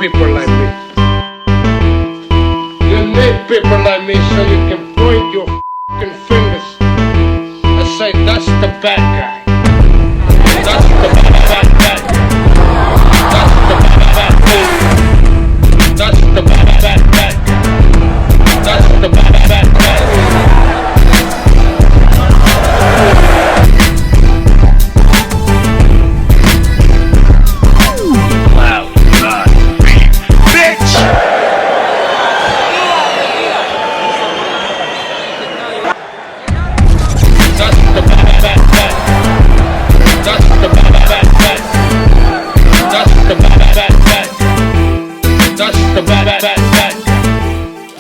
people like me. You need people like me so you can point your f***ing fingers and say, that's the bad guy. That's the bad guy. That's the bad guy. That's the bad guy. That's the bad guy.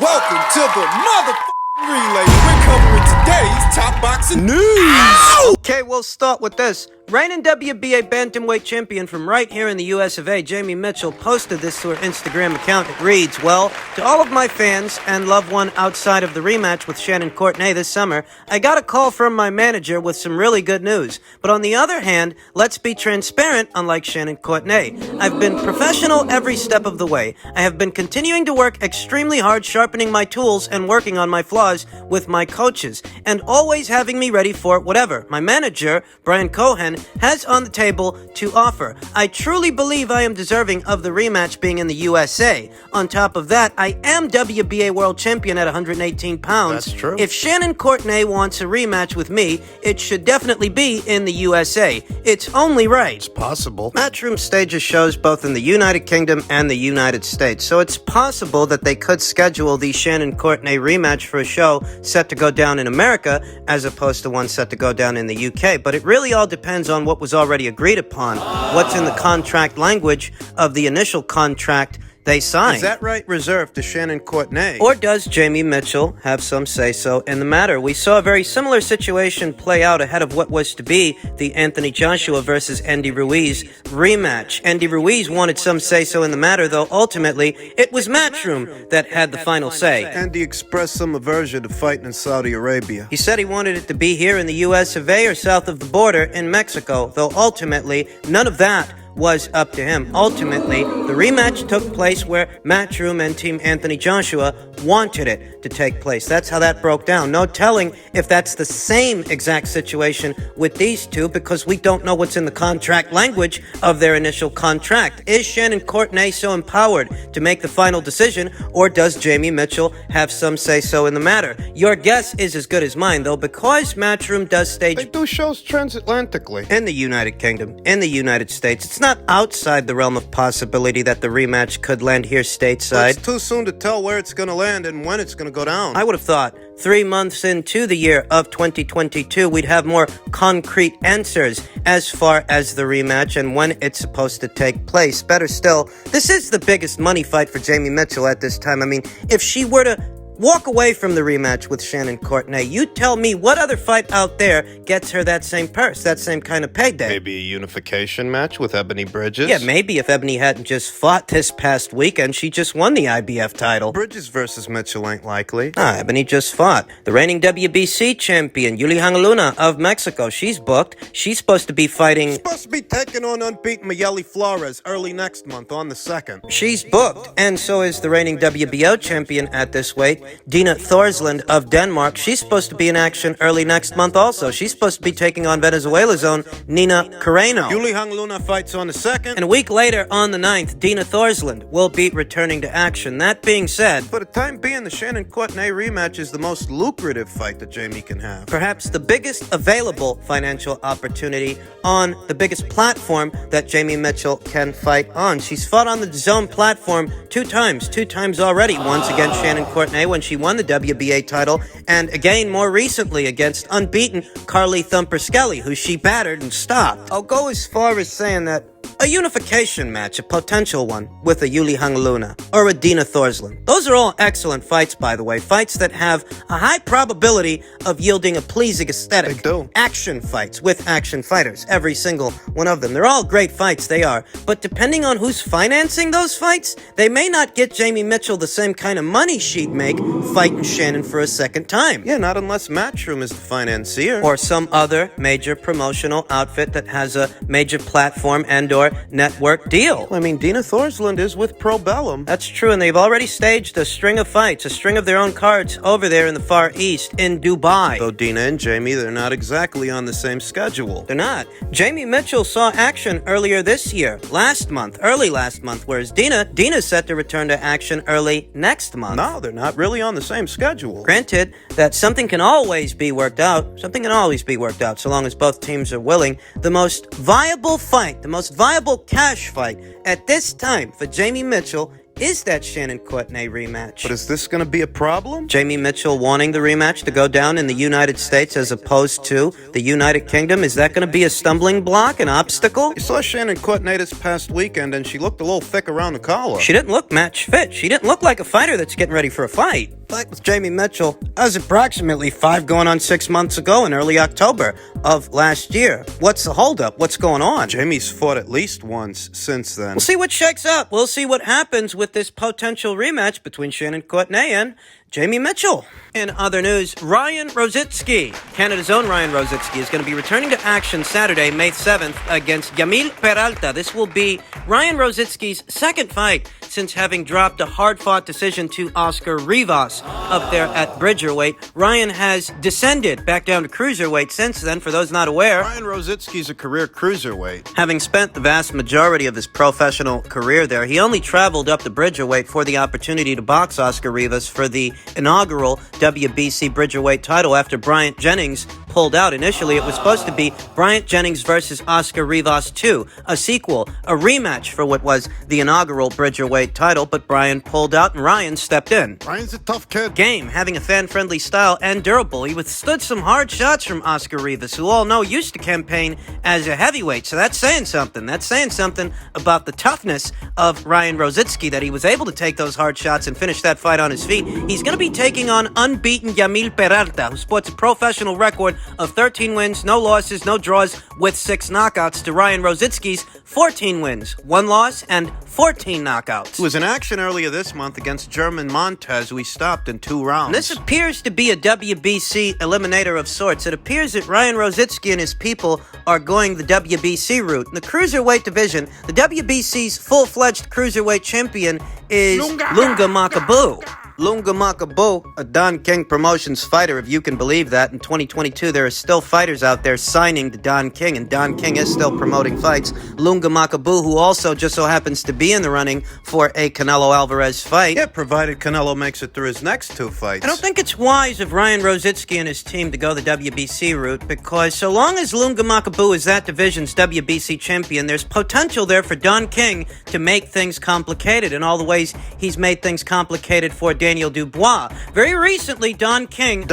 Welcome to the motherfucking relay. We're covering today's top boxing news. Ow! Okay, we'll start with this. Reigning WBA bantamweight champion from right here in the US of A, Jamie Mitchell, posted this to her Instagram account. It reads, well, to all of my fans and loved one outside of the rematch with Shannon Courtney this summer, I got a call from my manager with some really good news. But on the other hand, let's be transparent, unlike Shannon Courtney. I've been professional every step of the way. I have been continuing to work extremely hard, sharpening my tools and working on my flaws with my coaches, and always having me ready for whatever my manager, Brian Cohen, has on the table to offer. I truly believe I am deserving of the rematch being in the USA. On top of that, I am WBA world champion at 118 pounds. That's true. If Shannon Courtney wants a rematch with me, it should definitely be in the USA. It's only right. It's possible. Matchroom stages shows both in the United Kingdom and the United States, so it's possible that they could schedule the Shannon Courtney rematch for a show set to go down in America as opposed to one set to go down in the UK. But it really all depends on what was already agreed upon, what's in the contract language of the initial contract they signed. Is that right? Reserved to Shannon Courtney? Or does Jamie Mitchell have some say-so in the matter? We saw a very similar situation play out ahead of what was to be the Anthony Joshua versus Andy Ruiz rematch. Andy Ruiz wanted some say-so in the matter, though ultimately it was Matchroom that had the final say. Andy expressed some aversion to fighting in Saudi Arabia. He said he wanted it to be here in the US of A or south of the border in Mexico, though ultimately none of that was up to him. Ultimately, the rematch took place where Matchroom and Team Anthony Joshua wanted it to take place. That's how that broke down. No telling if that's the same exact situation with these two, because we don't know what's in the contract language of their initial contract. Is Shannon Courtney so empowered to make the final decision, or does Jamie Mitchell have some say-so in the matter? Your guess is as good as mine, though, because Matchroom does stage... They do shows transatlantically. In the United Kingdom, in the United States. It's not outside the realm of possibility that the rematch could land here stateside. It's too soon to tell where it's going to land and when it's going to go down. I would have thought 3 months into the year of 2022, we'd have more concrete answers as far as the rematch and when it's supposed to take place. Better still, this is the biggest money fight for Jamie Mitchell at this time. I mean, if she were to walk away from the rematch with Shannon Courtney, you tell me what other fight out there gets her that same purse, that same kind of payday. Maybe a unification match with Ebony Bridges? Yeah, maybe if Ebony hadn't just fought this past weekend, she just won the IBF title. Bridges versus Mitchell ain't likely. Ebony just fought. The reigning WBC champion, Yuli Hangaluna of Mexico, she's booked. She's supposed to be fighting... She's supposed to be taking on unbeaten Mayeli Flores early next month on the 2nd. She's booked, and so is the reigning WBO champion at this weight, Dina Thorsland of Denmark. She's supposed to be in action early next month also. She's supposed to be taking on Venezuela's own Nina Carreno. Yuli Hangaluna fights on the 2nd. And a week later, on the 9th, Dina Thorsland will be returning to action. That being said, for the time being, the Shannon Courtney rematch is the most lucrative fight that Jamie can have. Perhaps the biggest available financial opportunity on the biggest platform that Jamie Mitchell can fight on. She's fought on the DAZN platform two times already. Once against Shannon Courtney when she won the WBA title, and again more recently against unbeaten Carly Thumper Skelly, who she battered and stopped. I'll go as far as saying that a unification match, a potential one, with a Yuli Hangaluna or a Dina Thorsland. Those are all excellent fights, by the way. Fights that have a high probability of yielding a pleasing aesthetic. They do. Action fights with action fighters. Every single one of them. They're all great fights, they are. But depending on who's financing those fights, they may not get Jamie Mitchell the same kind of money she'd make fighting Shannon for a second time. Yeah, not unless Matchroom is the financier. Or some other major promotional outfit that has a major platform and or network deal. I mean, Dina Thorsland is with Probellum. That's true, and they've already staged a string of fights, a string of their own cards over there in the Far East, in Dubai. Though Dina and Jamie, they're not exactly on the same schedule. They're not. Jamie Mitchell saw action earlier this year, early last month, whereas Dina's set to return to action early next month. No, they're not really on the same schedule. Granted that something can always be worked out, so long as both teams are willing. The most viable fight, the most viable cash fight at this time for Jamie Mitchell is that Courtney rematch. But is this going to be a problem? Jamie Mitchell wanting the rematch to go down in the United States as opposed to the United Kingdom, is that going to be a stumbling block, an obstacle? You saw Courtney this past weekend, and she looked a little thick around the collar. She didn't look match fit. She didn't look like a fighter that's getting ready for a fight. Fight with Jamie Mitchell as approximately 5 going on 6 months ago in early October of last year. What's the holdup? What's going on? Jamie's fought at least once since then. We'll see what shakes up. We'll see what happens with this potential rematch between Courtney and Jamie Mitchell. In other news, Ryan Rozicki, Canada's own Ryan Rozicki, is going to be returning to action Saturday, May 7th, against Yamil Peralta. This will be Ryan Rozicki's second fight since having dropped a hard-fought decision to Oscar Rivas up there at Bridgerweight. Ryan has descended back down to cruiserweight since then, for those not aware. Ryan Rozicki's a career cruiserweight. Having spent the vast majority of his professional career there, he only traveled up to Bridgerweight for the opportunity to box Oscar Rivas for the inaugural WBC Bridgerweight title after Bryant Jennings pulled out. Initially, it was supposed to be Bryant Jennings versus Oscar Rivas 2, a sequel, a rematch for what was the inaugural Bridgerweight title, but Brian pulled out and Ryan stepped in. Ryan's a tough kid. Game, having a fan-friendly style and durable. He withstood some hard shots from Oscar Rivas, who all know used to campaign as a heavyweight, so that's saying something. That's saying something about the toughness of Ryan Rozicki, that he was able to take those hard shots and finish that fight on his feet. He's going to be taking on unbeaten Yamil Peralta, who sports a professional record of 13 wins, no losses, no draws, with 6 knockouts, to Ryan Rozicki's 14 wins, 1 loss, and 14 knockouts. He was in action earlier this month against German Montez, who he stopped in 2 rounds. And this appears to be a WBC eliminator of sorts. It appears that Ryan Rozicki and his people are going the WBC route. In the cruiserweight division, the WBC's full-fledged cruiserweight champion is Lunga Makabu. Lunga Makabu, a Don King Promotions fighter, if you can believe that. In 2022, there are still fighters out there signing to Don King, and Don King is still promoting fights. Lunga Makabu, who also just so happens to be in the running for a Canelo Alvarez fight. Yeah, provided Canelo makes it through his next 2 fights. I don't think it's wise of Ryan Rozicki and his team to go the WBC route, because so long as Lunga Makabu is that division's WBC champion, there's potential there for Don King to make things complicated in all the ways he's made things complicated for Daniel Dubois. Very recently, Don King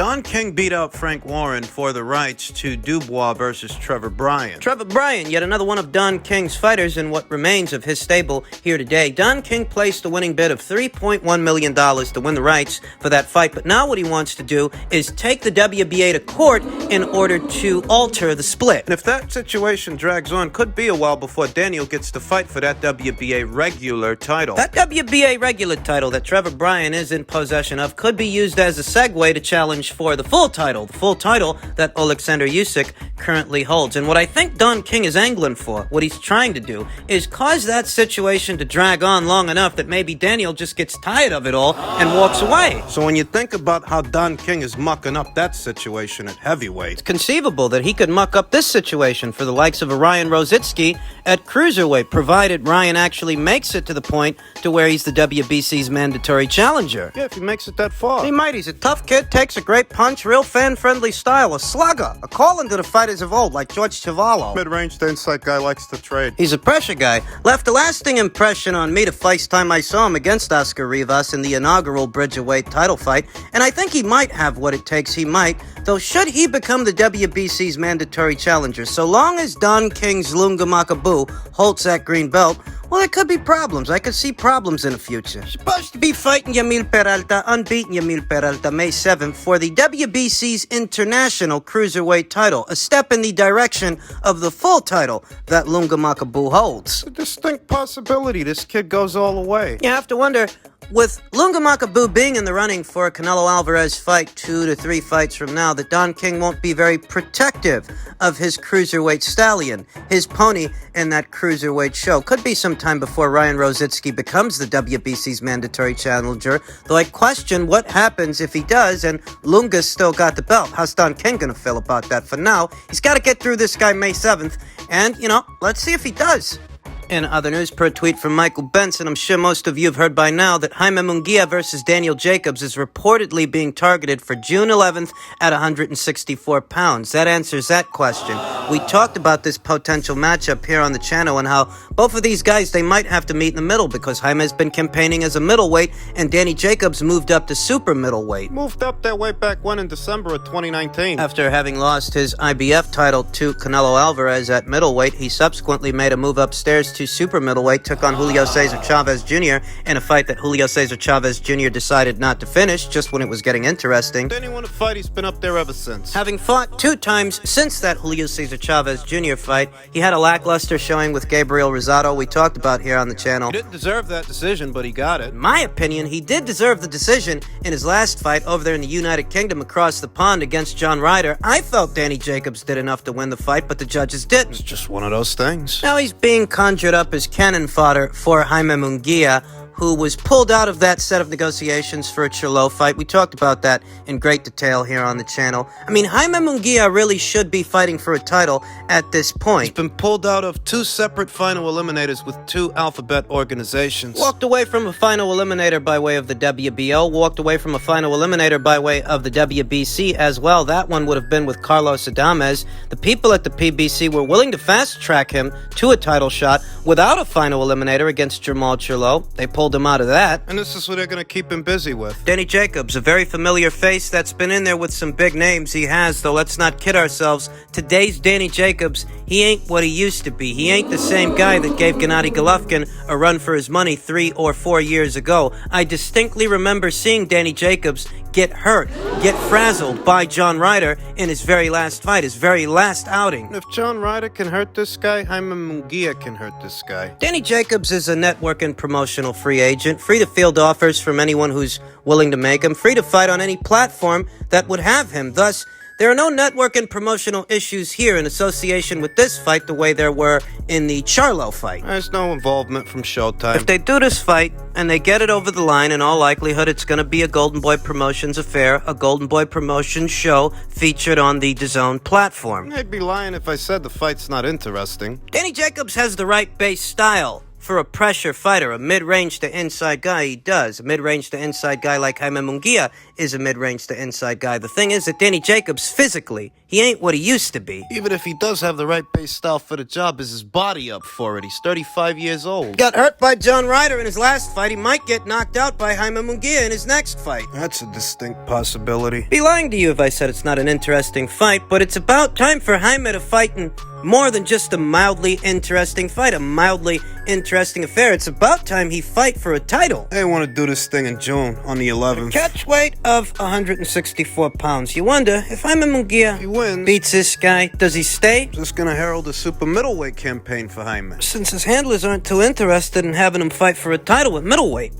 beat out Frank Warren for the rights to Dubois versus Trevor Bryan. Trevor Bryan, yet another one of Don King's fighters in what remains of his stable here today. Don King placed a winning bid of $3.1 million to win the rights for that fight, but now what he wants to do is take the WBA to court in order to alter the split. And if that situation drags on, could be a while before Daniel gets to fight for that WBA regular title. That WBA regular title that Trevor Bryan is in possession of could be used as a segue to challenge for the full title that Alexander Usyk currently holds. And what I think Don King is angling for, what he's trying to do, is cause that situation to drag on long enough that maybe Daniel just gets tired of it all and walks away. So when you think about how Don King is mucking up that situation at heavyweight, it's conceivable that he could muck up this situation for the likes of a Ryan Rozicki at cruiserweight, provided Ryan actually makes it to the point to where he's the WBC's mandatory challenger. Yeah, if he makes it that far. He might. He's a tough kid, takes a great punch, real fan-friendly style, a slugger, a call-in to the fighters of old, like George Chuvalo. Mid-range to inside guy, likes to trade. He's a pressure guy. Left a lasting impression on me the first time I saw him against Oscar Rivas in the inaugural Bridgerweight title fight, and I think he might have what it takes. He might, though should he become the WBC's mandatory challenger, so long as Don King's Lunga Makabu holds that green belt, well, there could be problems. I could see problems in the future. Supposed to be fighting Yamil Peralta, unbeaten Yamil Peralta, May 7th for the WBC's International Cruiserweight title, a step in the direction of the full title that Lunga Makabu holds. It's a distinct possibility this kid goes all the way. You have to wonder, with Lunga Makabu being in the running for a Canelo Alvarez fight 2 to 3 fights from now, that Don King won't be very protective of his cruiserweight stallion, his pony in that cruiserweight show. Could be some time before Ryan Rozicki becomes the WBC's mandatory challenger, though I question what happens if he does and Lunga's still got the belt. How's Don King gonna feel about that? For now, he's got to get through this guy May 7th, and, let's see if he does. In other news, per a tweet from Michael Benson, I'm sure most of you have heard by now that Jaime Munguia versus Daniel Jacobs is reportedly being targeted for June 11th at 164 pounds. That answers that question. We talked about this potential matchup here on the channel and how both of these guys, they might have to meet in the middle because Jaime's been campaigning as a middleweight and Danny Jacobs moved up to super middleweight. Moved up that way back when in December of 2019. After having lost his IBF title to Canelo Alvarez at middleweight, he subsequently made a move upstairs to super middleweight, took on Julio Cesar Chavez Jr. in a fight that Julio Cesar Chavez Jr. decided not to finish just when it was getting interesting. Didn't want to fight, he's been up there ever since. Having fought 2 times since that Julio Cesar Chavez Jr. fight, he had a lackluster showing with Gabriel Rosado we talked about here on the channel. He didn't deserve that decision, but he got it. In my opinion, he did deserve the decision in his last fight over there in the United Kingdom across the pond against John Ryder. I felt Danny Jacobs did enough to win the fight, but the judges didn't. It's just one of those things. Now he's being conjured up as cannon fodder for Jaime Munguia, who was pulled out of that set of negotiations for a Charlo fight. We talked about that in great detail here on the channel. I mean, Jaime Munguia really should be fighting for a title at this point. He's been pulled out of 2 separate final eliminators with 2 alphabet organizations. Walked away from a final eliminator by way of the WBO, walked away from a final eliminator by way of the WBC as well. That one would have been with Carlos Adames. The people at the PBC were willing to fast-track him to a title shot without a final eliminator against Jermall Charlo. They pulled him out of that. And this is what they're going to keep him busy with. Danny Jacobs, a very familiar face that's been in there with some big names. He has, though let's not kid ourselves. Today's Danny Jacobs, he ain't what he used to be. He ain't the same guy that gave Gennady Golovkin a run for his money 3 or 4 years ago. I distinctly remember seeing Danny Jacobs get hurt, get frazzled by John Ryder in his very last fight, his very last outing. If John Ryder can hurt this guy, Jaime Munguia can hurt this guy. Danny Jacobs is a network and promotional free agent, free to field offers from anyone who's willing to make him, free to fight on any platform that would have him. Thus, there are no network and promotional issues here in association with this fight the way there were in the Charlo fight. There's no involvement from Showtime. If they do this fight and they get it over the line, in all likelihood it's going to be a Golden Boy Promotions affair, a Golden Boy Promotions show featured on the DAZN platform. I'd be lying if I said the fight's not interesting. Danny Jacobs has the right base style for a pressure fighter, a mid-range to inside guy. He does. A mid-range to inside guy like Jaime Munguia is a mid-range to inside guy. The thing is that Danny Jacobs, physically, he ain't what he used to be. Even if he does have the right base style for the job, is his body up for it? He's 35 years old. Got hurt by John Ryder in his last fight. He might get knocked out by Jaime Munguia in his next fight. That's a distinct possibility. Be lying to you if I said it's not an interesting fight, but it's about time for Jaime to fight in more than just a mildly interesting fight, a mildly interesting affair. It's about time he fight for a title. They want to do this thing in June on the 11th. Catch weight of 164 pounds. You wonder if Jaime Munguia He wins. beats this guy, does he stay? Is this going to herald a super middleweight campaign for Jaime? Since his handlers aren't too interested in having him fight for a title at middleweight.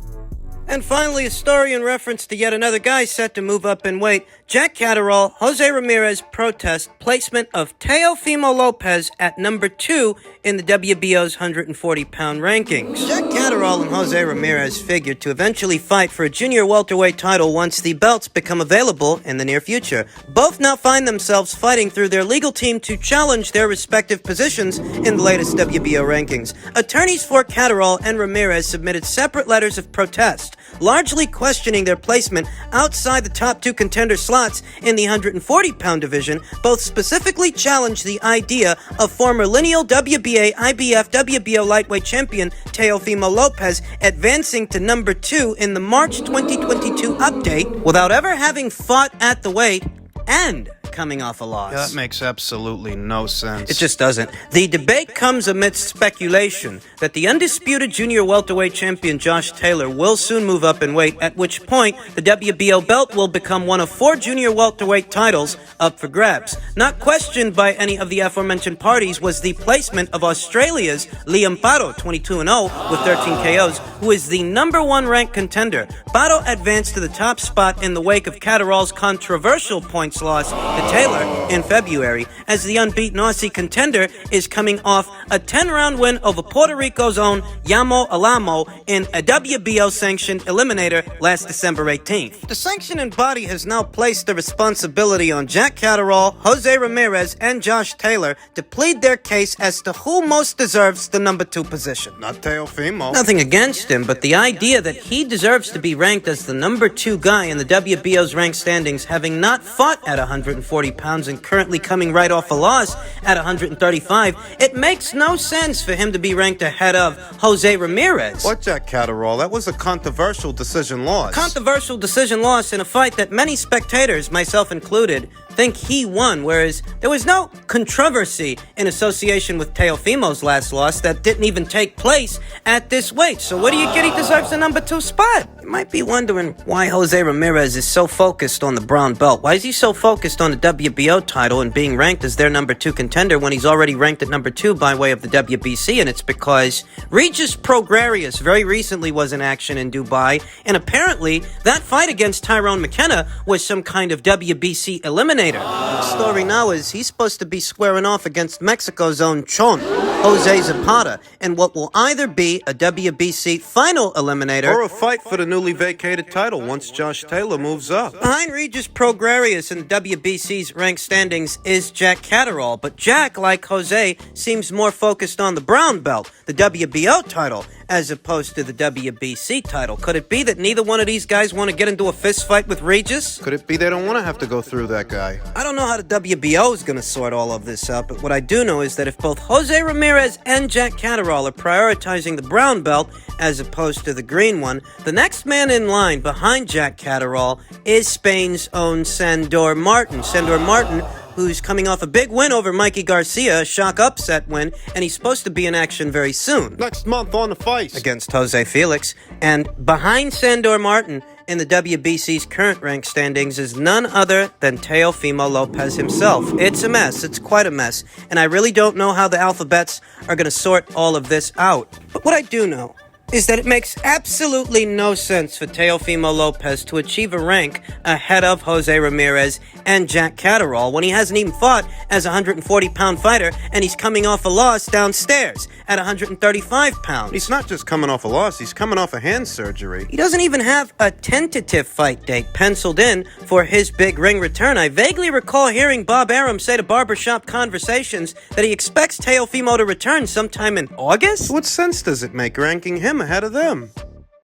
And finally, a story in reference to yet another guy set to move up in weight. Jack Catterall, Jose Ramirez protest placement of Teofimo Lopez at number 2 in the WBO's 140-pound rankings. Jack Catterall and Jose Ramirez figured to eventually fight for a junior welterweight title once the belts become available in the near future. Both now find themselves fighting through their legal team to challenge their respective positions in the latest WBO rankings. Attorneys for Catterall and Ramirez submitted separate letters of protest, largely questioning their placement outside the top 2 contender slots in the 140-pound division. Both specifically challenged the idea of former lineal WBA, IBF, WBO lightweight champion Teofimo Lopez advancing to number 2 in the March 2022 update without ever having fought at the weight and coming off a loss. That makes absolutely no sense. It just doesn't. The debate comes amidst speculation that the undisputed junior welterweight champion Josh Taylor will soon move up in weight, at which point the WBO belt will become one of 4 junior welterweight titles up for grabs. Not questioned by any of the aforementioned parties was the placement of Australia's Liam Paro, 22-0 with 13 KOs, who is the number 1 ranked contender. Paro advanced to the top spot in the wake of Catterall's controversial points loss to Taylor in February, as the unbeaten Aussie contender is coming off a 10-round win over Puerto Rico's own Yamo Alamo in a WBO-sanctioned eliminator last December 18th. The sanctioning body has now placed the responsibility on Jack Catterall, Jose Ramirez, and Josh Taylor to plead their case as to who most deserves the number 2 position. Not Teofimo. Nothing against him, but the idea that he deserves to be ranked as the number 2 guy in the WBO's ranked standings, having not fought at 140 pounds and currently coming right off a loss at 135, it makes no sense for him to be ranked ahead of Jose Ramirez. What, Jack Catterall? That was a controversial decision loss. Controversial decision loss in a fight that many spectators, myself included, think he won, whereas there was no controversy in association with Teofimo's last loss that didn't even take place at this weight. So what do you get? He deserves the number 2 spot. You might be wondering why Jose Ramirez is so focused on the brown belt. Why is he so focused on the WBO title and being ranked as their number 2 contender when he's already ranked at number 2 by way of the WBC? And it's because Regis Prograrius very recently was in action in Dubai, and apparently that fight against Tyrone McKenna was some kind of WBC eliminator. The story now is he's supposed to be squaring off against Mexico's own Chon, Jose Zapata, in what will either be a WBC final eliminator or a fight for the newly vacated title once Josh Taylor moves up. Behind Regis Prograrius in the WBC's ranked standings is Jack Catterall, but Jack, like Jose, seems more focused on the brown belt, the WBO title, as opposed to the WBC title. Could it be that neither one of these guys want to get into a fist fight with Regis? Could it be they don't want to have to go through that guy? I don't know how the WBO is going to sort all of this out, but what I do know is that if both Jose Ramirez and Jack Catterall are prioritizing the brown belt as opposed to the green one, the next man in line behind Jack Catterall is Spain's own Sandor Martin. Sandor Martin, who's coming off a big win over Mikey Garcia, a shock upset win, and he's supposed to be in action very soon. Next month on the Feist Against Jose Felix. And behind Sandor Martin in the WBC's current rank standings is none other than Teofimo Lopez himself. It's a mess. It's quite a mess. And I really don't know how the alphabets are going to sort all of this out. But what I do know is that it makes absolutely no sense for Teofimo Lopez to achieve a rank ahead of Jose Ramirez and Jack Catterall when he hasn't even fought as a 140-pound fighter and he's coming off a loss downstairs at 135 pounds. He's not just coming off a loss, he's coming off a hand surgery. He doesn't even have a tentative fight date penciled in for his big ring return. I vaguely recall hearing Bob Arum say to Barbershop Conversations that he expects Teofimo to return sometime in August? What sense does it make ranking him ahead of them?